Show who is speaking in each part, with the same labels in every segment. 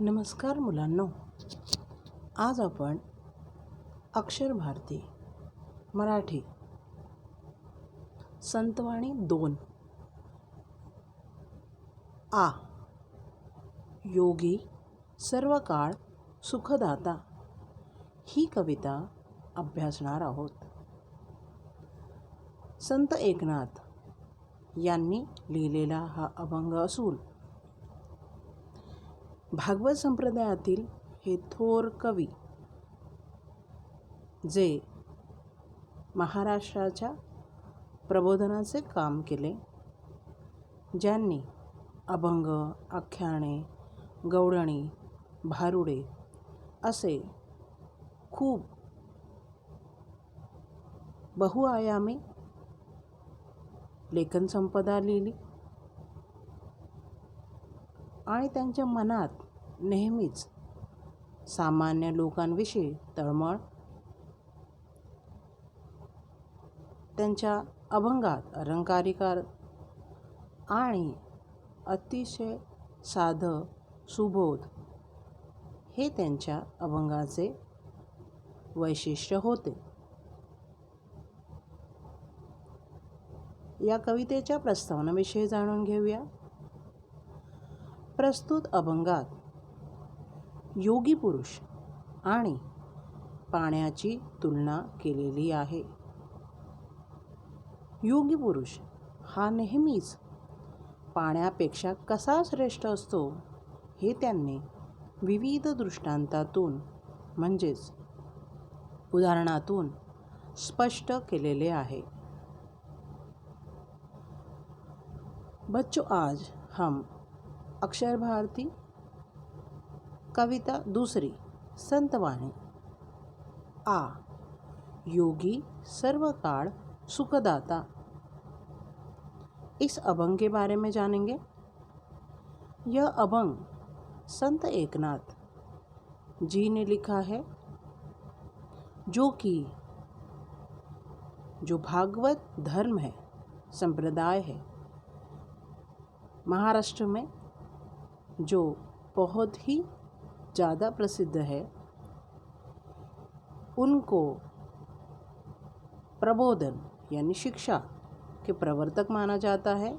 Speaker 1: नमस्कार मुलांनो, आज आपण अक्षर भारती मराठी संतवाणी 2 आ योगी सर्व काळ सुखदाता ही कविता अभ्यासणार आहोत. संत एकनाथ यांनी लिहिलेला हा अभंग असून भागवत संप्रदायातील हे थोर कवी जे महाराष्ट्राच्या प्रबोधनाचे काम केले, ज्यांनी अभंग, आख्याने, गवळणी, भारुडे असे खूप बहुआयामी लेखनसंपदा लिहिली आणि त्यांच्या मनात नेहमीच सामान्य लोकांविषयी तळमळ, त्यांच्या अभंगात अलंकारिकार आणि अतिशय साधं सुबोध हे त्यांच्या अभंगाचे वैशिष्ट्य होते. या कवितेच्या प्रस्तावनेविषयी जाणून घेऊया. प्रस्तुत अभंगात योगी पुरुष आणि पाण्याची तुलना केलेली आहे. योगी पुरुष हा नेहमीच पाण्यापेक्षा कसा श्रेष्ठ असतो हे त्यांनी विविध दृष्टांतातून म्हणजेच उदाहरणातून स्पष्ट केलेले आहे. बच्चों, आज हम अक्षर भारती कविता दूसरी संतवाणी आ योगी सर्व काल सुखदाता इस अभंग के बारे में जानेंगे. यह अभंग संत एकनाथ जी ने लिखा है, जो कि जो भागवत धर्म है, संप्रदाय है, महाराष्ट्र में जो बहुत ही ज़्यादा प्रसिद्ध है, उनको प्रबोधन यानी शिक्षा के प्रवर्तक माना जाता है.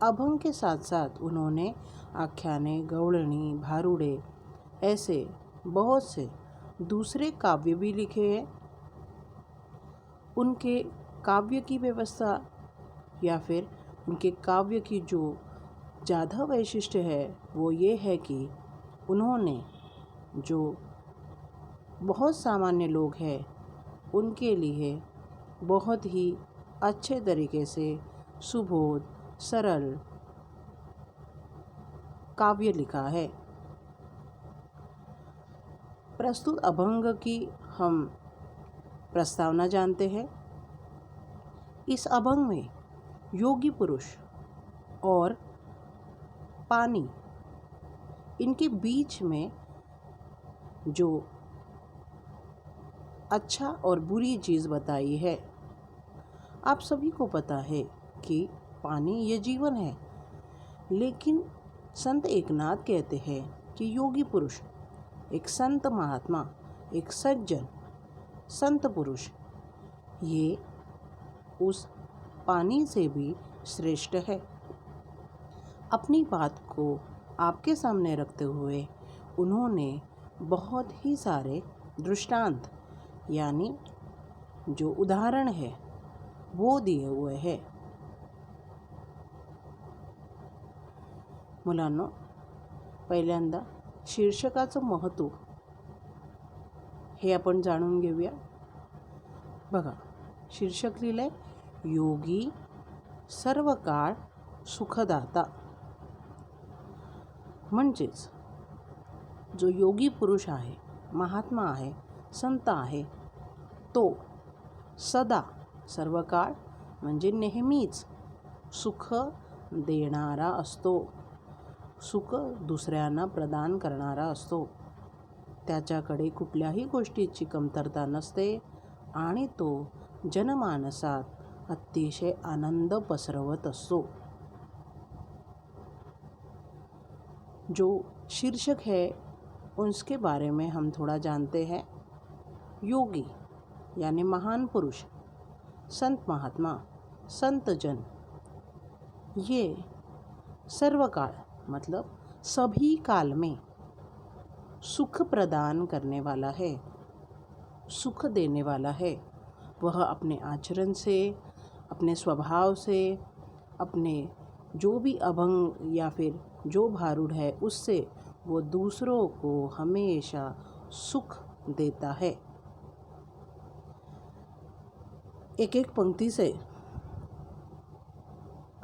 Speaker 1: अभंग के साथ साथ उन्होंने आख्याने, गवळणी, भारुडे ऐसे बहुत से दूसरे काव्य भी लिखे हैं. उनके काव्य की व्यवस्था या फिर उनके काव्य की जो ज़्यादा वैशिष्ट्य है वो ये है कि उन्होंने जो बहुत सामान्य लोग हैं उनके लिए बहुत ही अच्छे तरीके से सुबोध, सरल काव्य लिखा है. प्रस्तुत अभंग की हम प्रस्तावना जानते हैं. इस अभंग में योगी पुरुष और पानी, इनके बीच में जो अच्छा और बुरी चीज़ बताई है. आप सभी को पता है कि पानी ये जीवन है, लेकिन संत एकनाथ कहते हैं कि योगी पुरुष, एक संत महात्मा, एक सज्जन संत पुरुष, ये उस पानी से भी श्रेष्ठ है. अपनी बात को आपके सामने रखते हुए उन्होंने बहुत ही सारे दृष्टांत यानी जो उदाहरण है वो दिए हुए हैं. मुलांनो, पहिल्यांदा शीर्षकाचं महत्त्व हे आपण जाणून घेऊया. बघा, शीर्षक लिहिलंय योगी सर्व काळ सुखदाता. म्हणजेच जो योगी पुरुष आहे, महात्मा आहे, संत आहे, तो सदा सर्व काळ म्हणजे नेहमीच सुख देणारा असतो, सुख दुसऱ्यांना प्रदान करणारा असतो. त्याच्याकडे कुठल्याही गोष्टीची कमतरता नसते आणि तो जनमानसात अतिशय आनंद पसरवत असतो. जो शीर्षक है उसके बारे में हम थोड़ा जानते हैं। योगी यानी महान पुरुष, संत महात्मा, संत जन, ये सर्वकाल मतलब सभी काल में सुख प्रदान करने वाला है, सुख देने वाला है। वह अपने आचरण से, अपने स्वभाव से, अपने जो भी अभंग या फिर जो भारूड है उससे वो दूसरों को हमेशा सुख देता है। एक एक पंक्ती से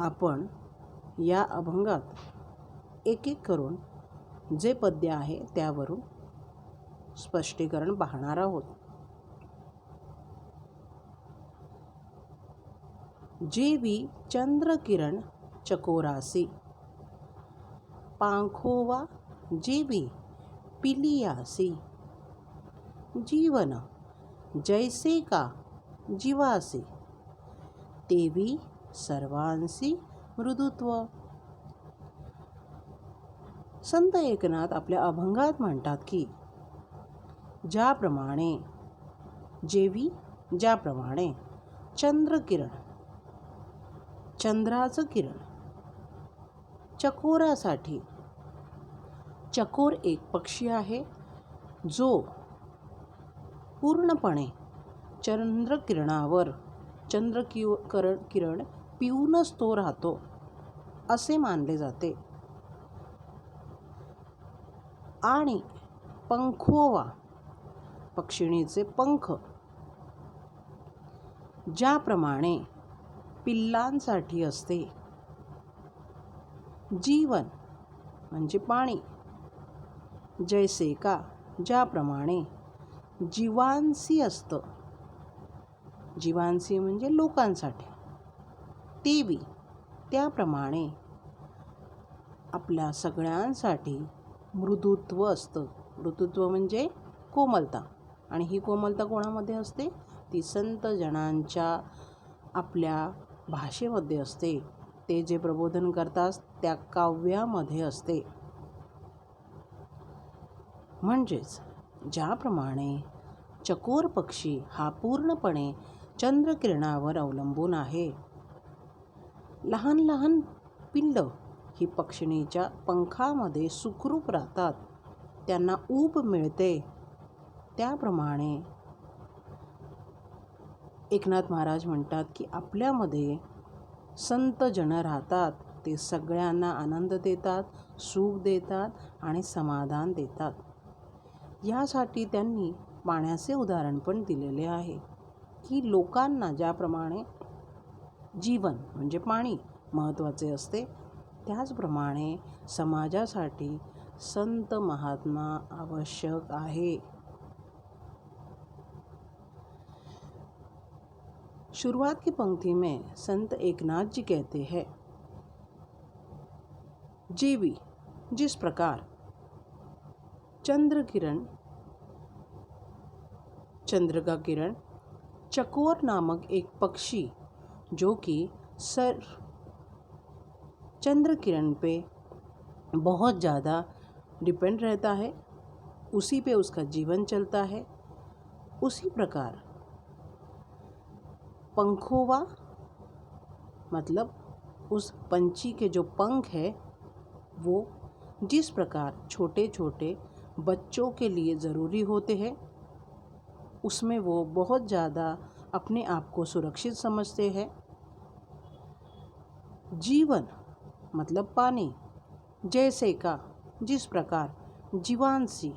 Speaker 1: आपण या अभंगात एक एक करून जे पद्य आहे त्यावरून स्पष्टीकरण पाहणार आहोत। जेवी चंद्रकिरण चकोरासी, पांखोवा जेवी पिलियासी, जीवन जैसे का जीवासी, तेवी सर्वांसी मृदुत्व। संत एकनाथ आपल्या अभंगात म्हणतात की ज्याप्रमाणे, जेवी ज्याप्रमाणे चंद्रकिरण, चंद्राचं किरण, चकोरासाठी, चकोर एक पक्षी आहे जो पूर्णपणे चंद्रकिरणावर किरण पिऊनच तो राहतो असे मानले जाते। आणि पंखोवा पक्षिणीचे पंख, ज्याप्रमाणे पिल्लांसाठी असते। जीवन म्हणजे पाणी, जैसे का ज्याप्रमाणे जीवांसी असतं, जीवांसी म्हणजे लोकांसाठी, तेवी त्याप्रमाणे आपल्या सगळ्यांसाठी मृदुत्व असतं। मृदुत्व म्हणजे कोमलता, आणि ही कोमलता कोणामध्ये असते? ती संत जनांच्या आपल्या भाषेमध्ये असते। ते जे प्रबोधन करतात त्या काव्यामध्ये असते। म्हणजेच ज्याप्रमाणे चकोर पक्षी हा पूर्णपणे चंद्रकिरणावर अवलंबून आहे, लहान लहान पिल्ल ही पक्षिणीच्या पंखामध्ये सुखरूप राहतात, त्यांना ऊब मिळते, त्याप्रमाणे एकनाथ महाराज म्हणतात की आपल्यामध्ये संत जन राहतात, ते सगळ्यांना आनंद देतात, सुख देतात आणि समाधान देतात। यासाठी त्यांनी पाण्याचे उदाहरण पण दिलेले आहे की लोकांना ज्याप्रमाणे जीवन म्हणजे पाणी महत्त्वाचे असते, त्याचप्रमाणे समाजासाठी संत महात्मा आवश्यक आहे। शुरुआत की पंक्ति में संत एकनाथ जी कहते हैं, जेवी जिस प्रकार चंद्र किरण, चंद्र का किरण, चकोर नामक एक पक्षी जो कि चंद्र किरण पे बहुत ज़्यादा डिपेंड रहता है, उसी पे उसका जीवन चलता है, उसी प्रकार पंखोवा मतलब उस पंछी के जो पंख है वो जिस प्रकार छोटे छोटे बच्चों के लिए ज़रूरी होते हैं, उसमें वो बहुत ज़्यादा अपने आप को सुरक्षित समझते हैं। जीवन मतलब पानी, जैसे का जिस प्रकार जीवांसी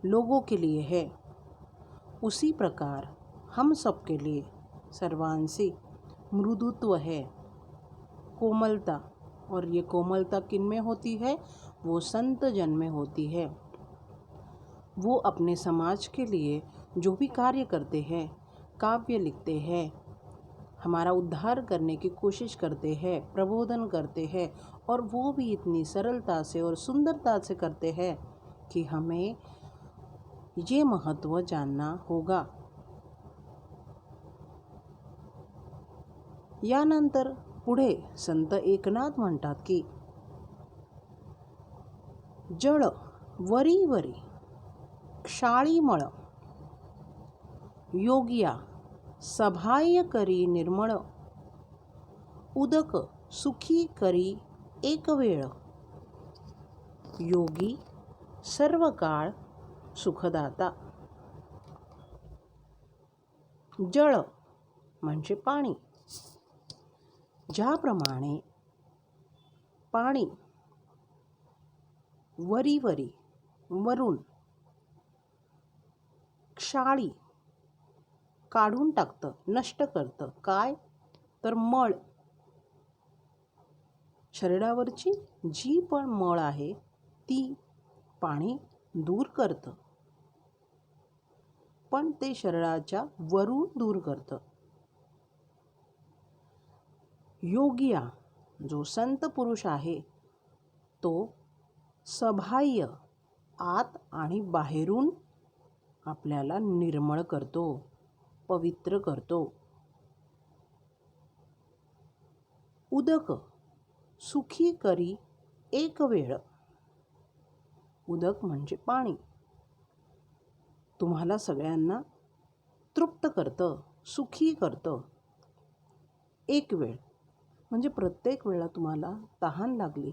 Speaker 1: लोगों के लिए है, उसी प्रकार हम सब के लिए सर्वांसी मृदुत्व है, कोमलता। और ये कोमलता किन में होती है? वो संत जन में होती है। वो अपने समाज के लिए जो भी कार्य करते हैं, काव्य लिखते हैं, हमारा उद्धार करने की कोशिश करते हैं, प्रबोधन करते हैं, और वो भी इतनी सरलता से और सुंदरता से करते हैं कि हमें ये महत्व जानना होगा। यानंतर पुढे संत एकनाथ म्हणतात की जळ वरी वरी क्षाळीमळ योगिया सभाय करी निर्मळ उदक सुखी करी एक वेळ योगी सर्व काळ सुखदाता. जळ म्हणजे पाणी. ज्याप्रमाणे पाणी वरी वरी वरून क्षाळी काढून टाकतं, नष्ट करतं. काय तर मळ. शरीरावरची जी पण मळ आहे ती पाणी दूर करतं, पण ते शरीराच्या वरून दूर करतं. योगिया जो संत पुरुष आहे तो सबाह्य आत आणि बाहेरून आपल्याला निर्मळ करतो, पवित्र करतो. उदक सुखी करी एक वेळ. उदक म्हणजे पाणी. तुम्हाला सगळ्यांना तृप्त करतं, सुखी करतं. एक वेळ म्हणजे प्रत्येक वेळा तुम्हाला तहान लागली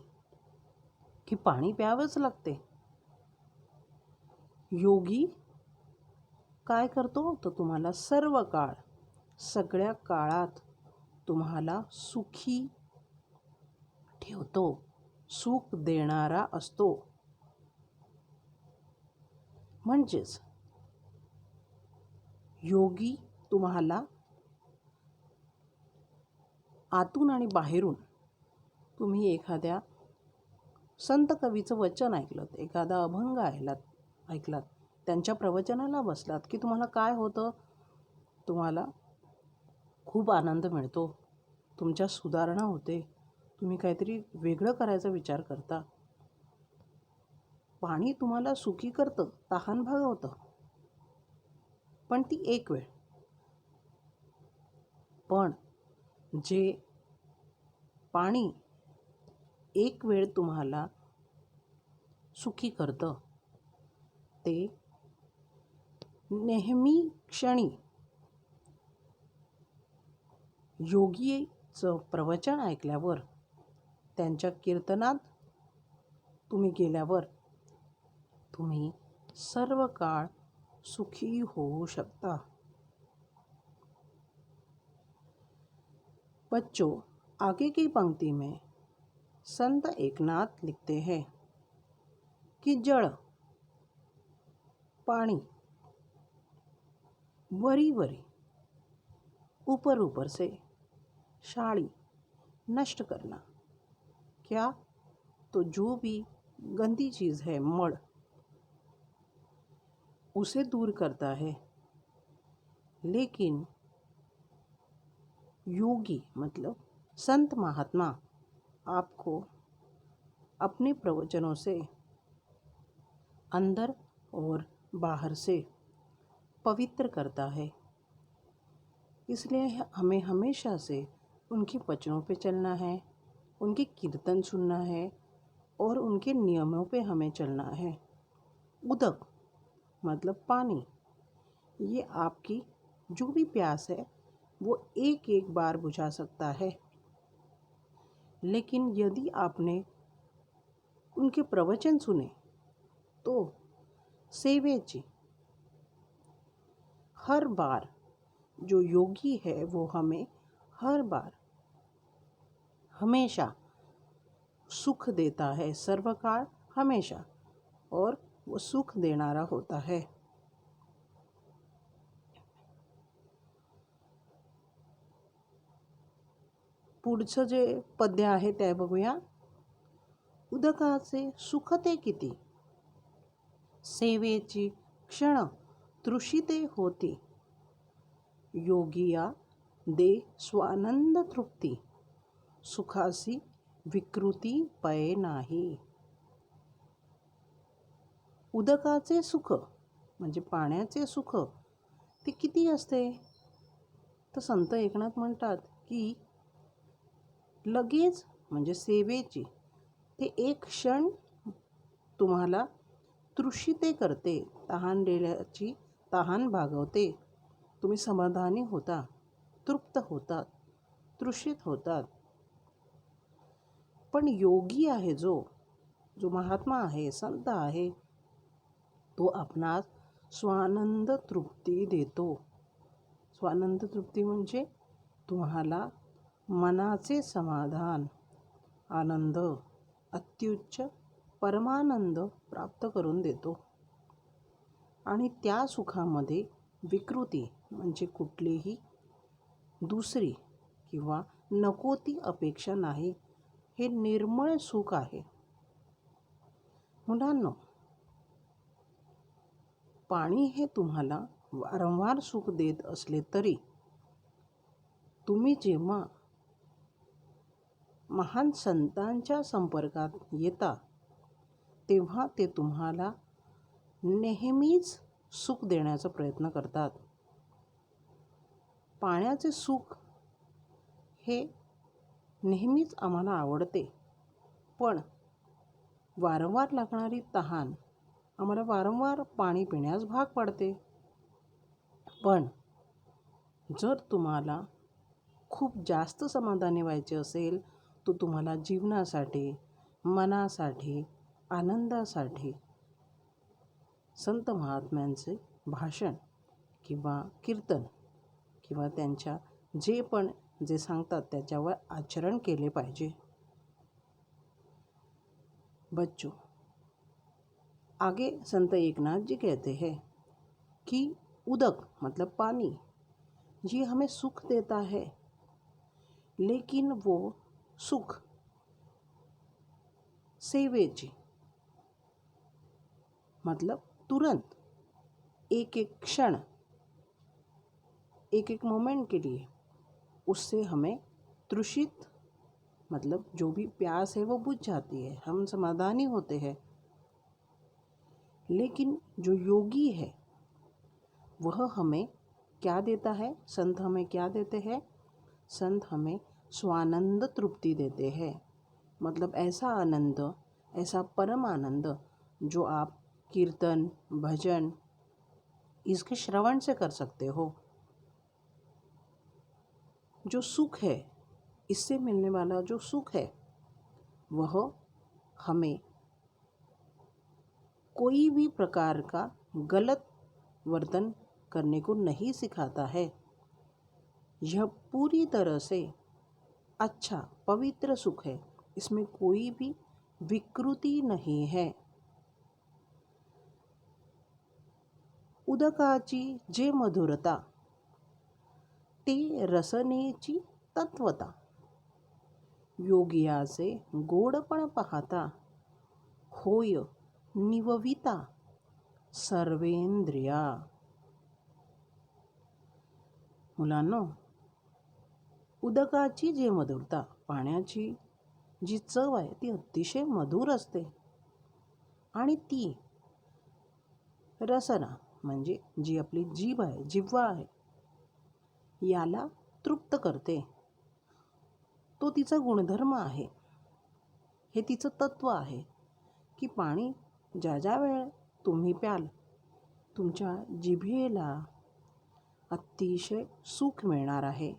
Speaker 1: की पाणी प्यावंच लागते. योगी काय करतो तर तुम्हाला सर्व काळ, सगळ्या काळात तुम्हाला सुखी ठेवतो, सुख देणारा असतो. म्हणजेच योगी तुम्हाला आतून आणि बाहेरून, तुम्ही एखाद्या संत कवीचं वचन ऐकलं, एखादा अभंग ऐकलात, त्यांच्या प्रवचनाला बसलात की तुम्हाला काय होतं? तुम्हाला खूप आनंद मिळतो, तुमच्या सुधारणा होते, तुम्ही काहीतरी वेगळं करायचा विचार करता. पाणी तुम्हाला सुखी करतं, तहान भागवतं, पण ती एक वेळ. पण जे पाणी एक वेळ तुम्हाला सुखी करतं ते नेहमी क्षणी योगीचं प्रवचन ऐकल्यावर, त्यांच्या कीर्तनात तुम्ही गेल्यावर तुम्ही सर्व काळ सुखी होऊ शकता. बच्चों, आगे की पंक्ति में संत एकनाथ लिखते हैं कि जल पानी वरी वरी ऊपर ऊपर से क्षाली नष्ट करना. क्या? तो जो भी गंदी चीज़ है, मड़, उसे दूर करता है. लेकिन योगी मतलब संत महात्मा आपको अपने प्रवचनों से अंदर और बाहर से पवित्र करता है. इसलिए हमें हमेशा से उनके वचनों पे चलना है, उनके कीर्तन सुनना है और उनके नियमों पे हमें चलना है. उदक मतलब पानी, ये आपकी जो भी प्यास है वो एक एक बार बुझा सकता है. लेकिन यदि आपने उनके प्रवचन सुने तो सेवेची हर बार, जो योगी है वो हमें हर बार हमेशा सुख देता है, सर्वकाल हमेशा, और वो सुख देणारा होता है. पुढचं जे पद्य आहे ते बघूया. उदकाचे सुखते किती, सेवेची क्षण तृषिते होती. योगिया दे स्वानंद तृप्ती, सुखासी विकृती पय नाही. उदकाचे सुख म्हणजे पाण्याचे सुख ते किती असते? तर संत एकनाथ म्हणतात की लगेच म्हणजे सेवेची ते एक क्षण तुम्हाला तृषिते करते, तहानलेल्याची तहान भागवते. तुम्ही समाधानी होता, तृप्त होतात, तृषित होतात. पण योगी आहे जो जो महात्मा आहे, संत आहे, तो आपणास स्वानंद तृप्ती देतो. स्वानंद तृप्ती म्हणजे तुम्हाला मनाचे समाधान, आनंद, अत्युच्च परमानंद प्राप्त करून देतो. आणि त्या सुखामध्ये विकृती म्हणजे कुठलीही दुसरी किंवा नको ती अपेक्षा नाही. हे निर्मळ सुख आहे. मुलांनो, पाणी हे तुम्हाला वारंवार सुख देत असले तरी तुम्ही जेव्हा महान संतांच्या संपर्कात येता तेव्हा ते तुम्हाला नेहमीच सुख देण्याचा प्रयत्न करतात. पाण्याचे सुख हे नेहमीच आम्हाला आवडते, पण वारंवार लागणारी तहान आम्हाला वारंवार पाणी पिण्यास भाग पडते. पण जर तुम्हाला खूप जास्त समाधानी व्हायचे असेल तर तुम्हाला जीवनासाठी, मनासाठी, आनंदासाठी संत महात्म्यांचे भाषण किंवा कीर्तन किंवा त्यांच्या जे सांगतात त्याच्यावर आचरण केले पाहिजे. बच्चों, आगे संत एकनाथ जी कहते हैं कि उदक मतलब पानी ये हमें सुख देता है, लेकिन वो सुख सेवेची मतलब तुरंत एक एक क्षण, एक एक मोमेंट के लिए उससे हमें तृषित मतलब जो भी प्यास है वो बुझ जाती है, हम समाधानी होते हैं. लेकिन जो योगी है वह हमें क्या देता है? संत हमें क्या देते हैं? संत हमें स्वानंद तृप्ति देते हैं. मतलब ऐसा आनंद, ऐसा परम आनंद जो आप कीर्तन, भजन इसके श्रवण से कर सकते हो. जो सुख है, इससे मिलने वाला जो सुख है वह हमें कोई भी प्रकार का गलत वर्तन करने को नहीं सिखाता है. यह पूरी तरह से अच्छा पवित्र सुख है, इसमें कोई भी विकृति नहीं है. उदकाची जे मधुरता ते रसनेची तत्वता. योगियाचे गोडपण पाहता होय निवविता सर्वेंद्रिया. मुलांनो, उदकाची जे मधुरता, पाण्याची जी चव आहे ती अतिशय मधुर असते. आणि ती रसना म्हणजे जी आपली जीभ आहे, जिव्हा आहे, याला तृप्त करते. तो तिचा गुणधर्म आहे. हे तिचं तत्व आहे की पाणी ज्या वेळ तुम्ही प्याल तुमच्या जिभेला अतिशय सुख मिळणार आहे.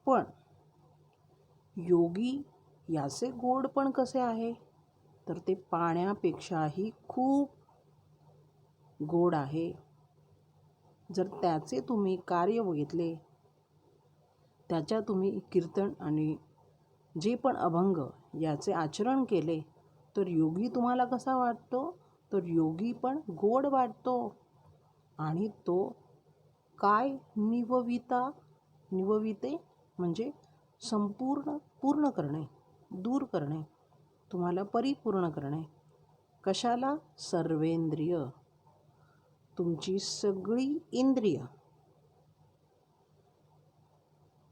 Speaker 1: पण योगी याचे गोडपण कसे आहे तर ते पाण्यापेक्षाही खूप गोड आहे. जर त्याचे तुम्ही कार्य बघितले, त्याच्या तुम्ही कीर्तन आणि जे पण अभंग याचे आचरण केले तर योगी तुम्हाला कसा वाटतो तर योगी पण गोड वाटतो. आणि तो काय निवविते म्हणजे पूर्ण करणे, दूर करणे, तुम्हाला परिपूर्ण करणे. कशाला? सर्वेंद्रिय, तुमची सगळी इंद्रिय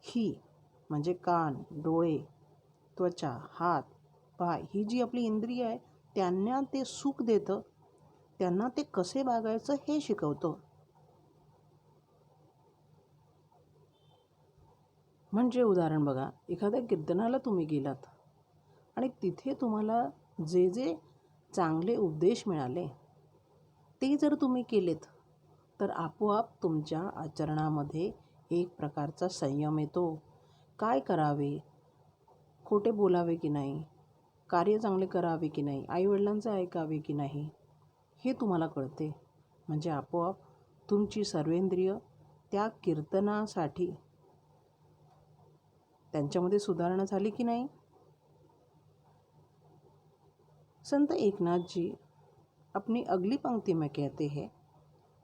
Speaker 1: ही म्हणजे कान, डोळे, त्वचा, हात, पाय ही जी आपली इंद्रिय आहे त्यांना ते सुख देतं. त्यांना ते कसे वागायचं हे शिकवतं. म्हणजे उदाहरण बघा, एखाद्या कीर्तनाला तुम्ही गेलात आणि तिथे तुम्हाला जे जे चांगले उपदेश मिळाले ते जर तुम्ही केलेत तर आपोआप तुमच्या आचरणामध्ये एक प्रकारचा संयम येतो. काय करावे, खोटे बोलावे की नाही, कार्य चांगले करावे की नाही, आईवडिलांचे ऐकावे की नाही, हे तुम्हाला कळते. म्हणजे आपोआप तुमची सर्वेंद्रिय त्या कीर्तनासाठी त्यांच्यामध्ये सुधारणा झाली की नाही. संत एकनाथ जी अपनी अगली पंक्ति में कहते हैं,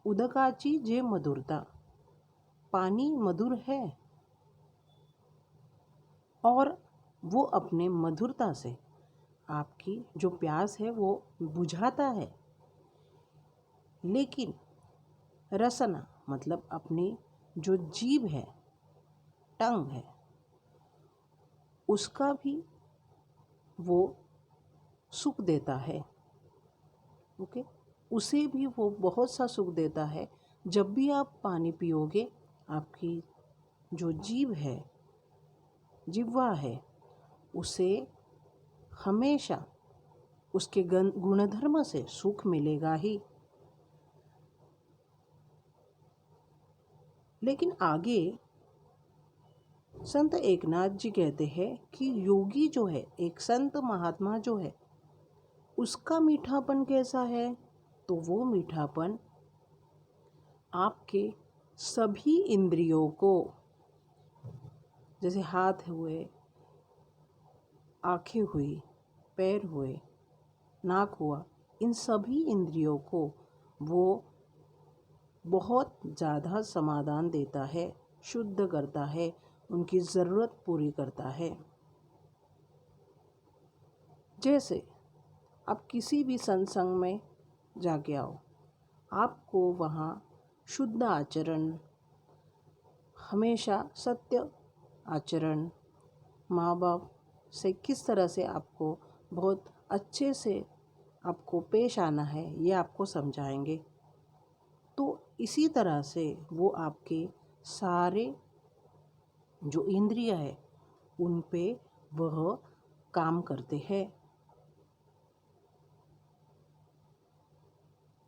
Speaker 1: उदकाची जे मधुरता, पानी मधुर है और वो अपने मधुरता से आपकी जो प्यास है वो बुझाता है, लेकिन रसना मतलब अपनी जो जीभ है, टंग है, उसका भी वो सुख देता है। ओके, उसे भी वो बहुत सा सुख देता है। जब भी आप पानी पियोगे आपकी जो जीभ है, जिह्वा है, उसे हमेशा उसके गुणधर्म से सुख मिलेगा ही। लेकिन आगे संत एकनाथ जी कहते हैं कि योगी जो है, एक संत महात्मा जो है, उसका मीठापन कैसा है? तो वो मीठापन आपके सभी इंद्रियों को, जैसे हाथ हुए, आँखें हुई, पैर हुए, नाक हुआ, इन सभी इंद्रियों को वो बहुत ज़्यादा समाधान देता है, शुद्ध करता है, उनकी ज़रूरत पूरी करता है। जैसे आप किसी भी सत्संग में जाके आओ, आपको वहाँ शुद्ध आचरण, हमेशा सत्य आचरण, माँ बाप से किस तरह से आपको बहुत अच्छे से आपको पेश आना है ये आपको समझाएंगे। तो इसी तरह से वो आपके सारे जो इंद्रिय है उन पे वह काम करते हैं।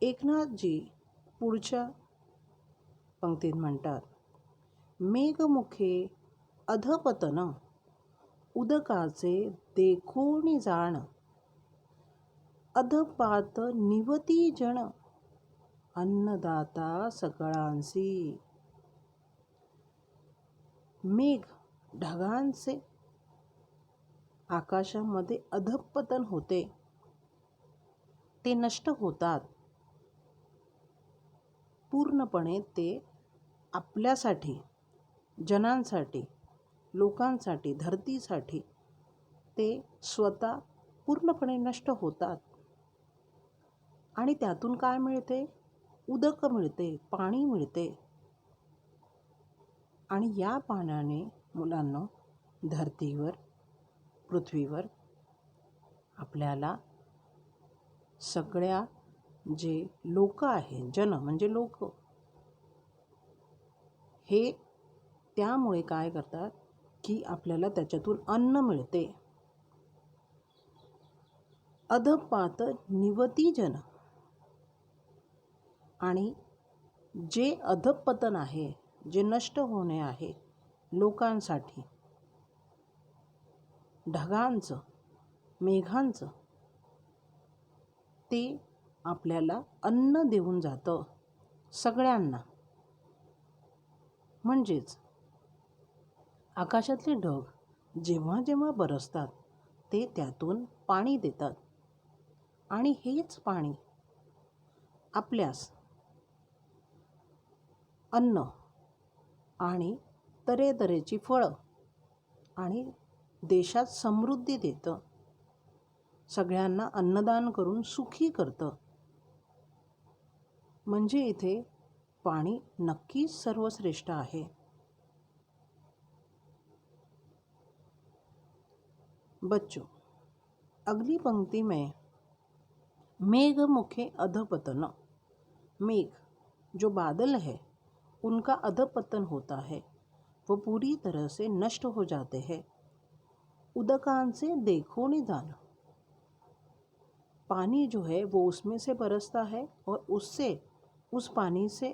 Speaker 1: एकनाथ जी पुढच्या पंक्तीत म्हणतात, मेघमुखे अधपतन उदकाचे देखोनी जाण, अधपात निवती जन अन्नदाता सकळांसी। मेघ ढगांचे आकाशामध्ये अधपतन होते, ते नष्ट होतात पूर्णपणे। ते आपल्यासाठी, जनांसाठी, लोकांसाठी, धरतीसाठी ते स्वतः पूर्णपणे नष्ट होतात आणि त्यातून काय मिळते? उदक मिळते, पाणी मिळते। आणि या पाण्याने मुलांना धरतीवर, पृथ्वीवर आपल्याला सगळ्या जे लोक आहेत, जन म्हणजे लोक, हे त्यामुळे काय करतात की आपल्याला त्याच्यातून अन्न मिळते। अधपात निवती जन, आणि जे अधपतन आहे, जे नष्ट होणे आहे लोकांसाठी, ढगांचं, मेघांचं, ते आपल्याला अन्न देऊन जातं सगळ्यांना। म्हणजेच आकाशातले ढग जेव्हा जेव्हा बरसतात ते त्यातून पाणी देतात आणि हेच पाणी आपल्यास अन्न आणि तऱ्हेतऱ्हेची फळं आणि देशात समृद्धी देतं, सगळ्यांना अन्नदान करून सुखी करतं। म्हणजे इथे पाणी नक्कीच सर्वश्रेष्ठ आहे। बच्चों, अगली पंक्ति में मेघ मुखे अधपतन, मेघ जो बादल है उनका अधपतन होता है, वो पूरी तरह से नष्ट हो जाते हैं। उदकांचे देखोनी जाण, पानी जो है वो उसमें से बरसता है और उस पानी से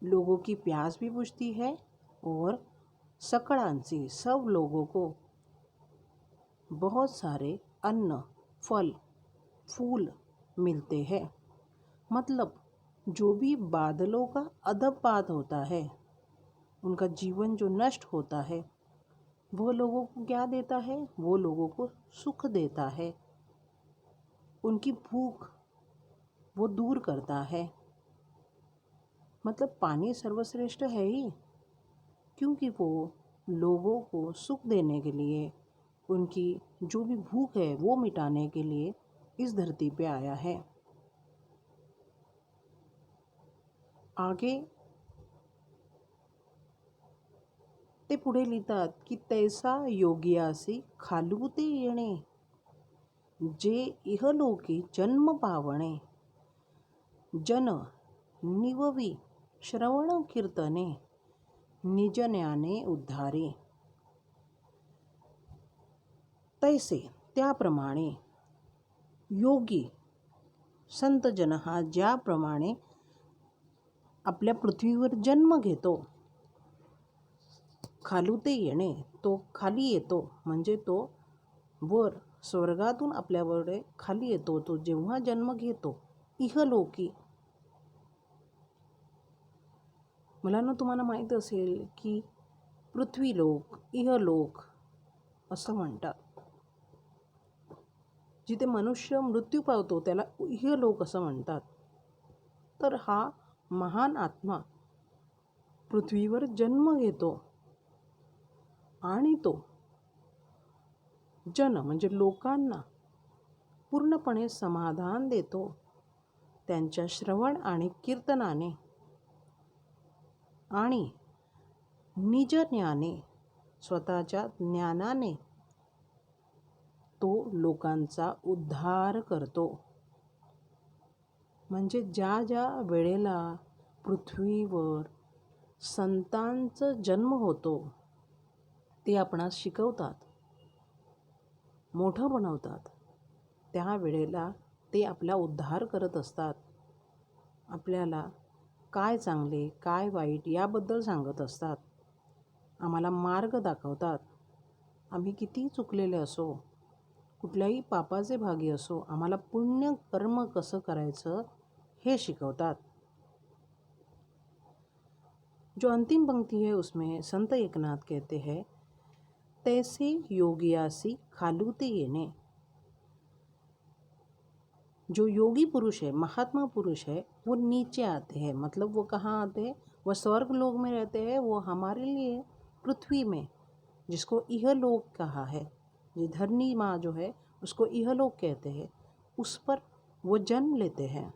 Speaker 1: लोगों की प्यास भी बुझती है और सकड़ांसी सब लोगों को बहुत सारे अन्न, फल, फूल मिलते हैं। मतलब जो भी बादलों का अधपात होता है, उनका जीवन जो नष्ट होता है, वो लोगों को क्या देता है? वो लोगों को सुख देता है, उनकी भूख वो दूर करता है। मतलब पानी सर्वश्रेष्ठ है ही, क्योंकि वो लोगों को सुख देने के लिए, उनकी जो भी भूख है वो मिटाने के लिए इस धरती पे आया है। आगे ते पुढे लिहितात की तैसा योगियासी खालूते येणे, जे इहलोकी जन्म पावणे, जन निववी श्रवण कीर्तने, निजज्ञाने उद्धारे. तैसे त्याप्रमाणे योगी संतजन हा ज्याप्रमाणे आपल्या पृथ्वीवर जन्म घेतो, खालूते येणे तो खाली येतो, म्हणजे तो वर स्वर्गातून आपल्यावर खाली येतो. तो जेव्हा जन्म घेतो इहलोकी. मुलांना तुम्हाला माहीत असेल की पृथ्वीलोक, इहलोक असं म्हणतात. जिथे मनुष्य मृत्यू पावतो त्याला इहलोक असं म्हणतात. तर हा महान आत्मा पृथ्वीवर जन्म घेतो आणि तो जन म्हणजे लोकांना पूर्णपणे समाधान देतो त्यांच्या श्रवण आणि कीर्तनाने आणि निज ज्ञाने, स्वतःच्या ज्ञानाने तो लोकांचा उद्धार करतो. म्हणजे ज्या ज्या वेळेला पृथ्वीवर संतांचा जन्म होतो ते आपणास शिकवतात, मोठं बनवतात, त्या वेळेला ते आपला उद्धार करत असतात. आपल्याला काय चांगले काय वाईट याबद्दल सांगत असतात, आम्हाला मार्ग दाखवतात. आम्ही किती चुकलेले असो, कुठल्याही पापाचे भागी असो, आम्हाला पुण्य कर्म कसं करायचं हे शिकवतात. जो अंतिम पंक्ति है उसमें संत एकनाथ कहते हैं, तैसे योगियासी खालूते येणे. जो योगी पुरुष है, महात्मा पुरुष है, वो नीचे आते हैं. मतलब वो कहाँ आते हैं? वह स्वर्ग लोक में रहते हैं. वो हमारे लिए पृथ्वी में, जिसको इहलोक कहा है, ये धरनी माँ जो है उसको इहलोक कहते हैं, उस पर वो जन्म लेते हैं.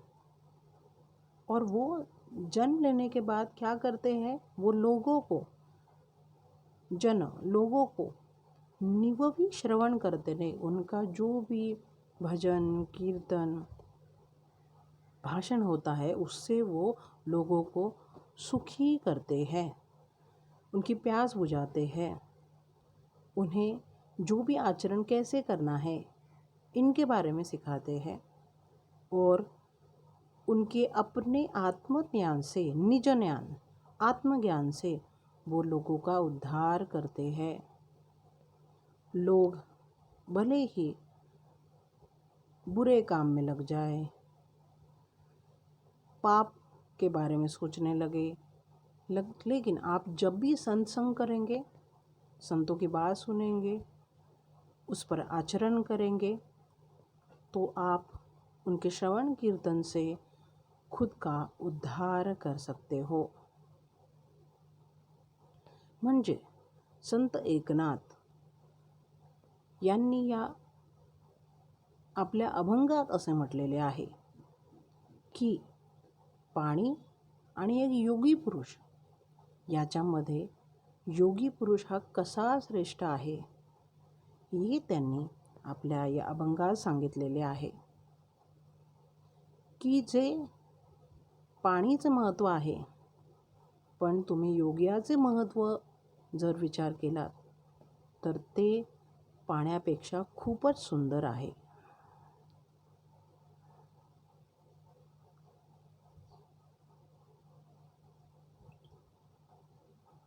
Speaker 1: और वो जन्म लेने के बाद क्या करते हैं? वो लोगों को निववी श्रवण करते नहीं. उनका जो भी भजन कीर्तन भाषण होता है उससे वो लोगों को सुखी करते हैं, उनकी प्यास बुझाते हैं, उन्हें जो भी आचरण कैसे करना है इनके बारे में सिखाते हैं और उनके अपने आत्मज्ञान से, निज ज्ञान आत्मज्ञान से वो लोगों का उद्धार करते हैं. लोग भले ही बुरे काम में लग जाए, पाप के बारे में सोचने लगे, लेकिन आप जब भी सत्संग करेंगे, संतों की बात सुनेंगे, उस पर आचरण करेंगे, तो आप उनके श्रवण कीर्तन से खुद का उद्धार कर सकते हो. म्हणजे संत एकनाथ यांनी या आपल्या अभंगात असे म्हटलेले आहे की पाणी आणि एक योगी पुरुष, याच्यामध्ये योगी पुरुष हा कसा श्रेष्ठ आहे हे त्यांनी आपल्या या अभंगात सांगितलेले आहे. की जे पाणीचं महत्त्व आहे, पण तुम्ही योग्याचे महत्त्व जर विचार केलात तर ते पाण्यापेक्षा खूपच सुंदर आहे.